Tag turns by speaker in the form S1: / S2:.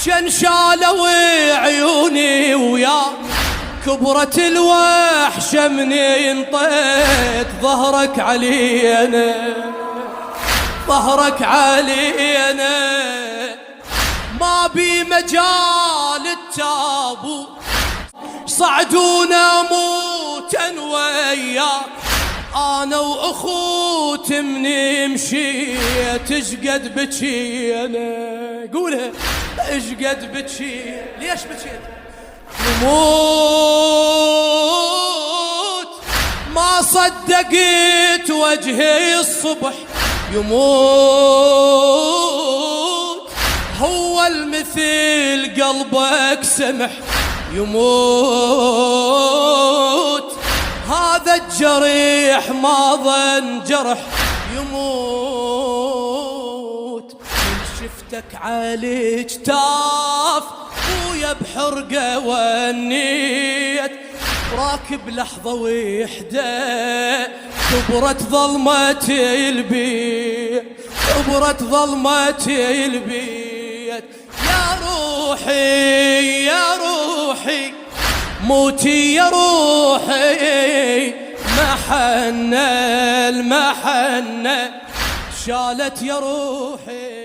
S1: كان شالوا عيوني ويا كبرت الوحشة مني انطيت ظهرك علينا ظهرك علينا ما بي مجال التابوت صعدونا موتا وياك انا واخوت مني مشيت اشقد بكينا قولها اشقد بكي ليش بكيت يموت ما صدقت وجهي الصبح يموت هو المثل قلبك سمح يموت هذا الجريح ما ظن جرح يموت من شفتك على جتاف ويا بحرقه ونيت راكب لحظه وحده كبرت ظلمتي البيت كبرت ظلمتي البيت يا روحي يا روحي موتي يا روحي محنة المحنة شالت يا روحي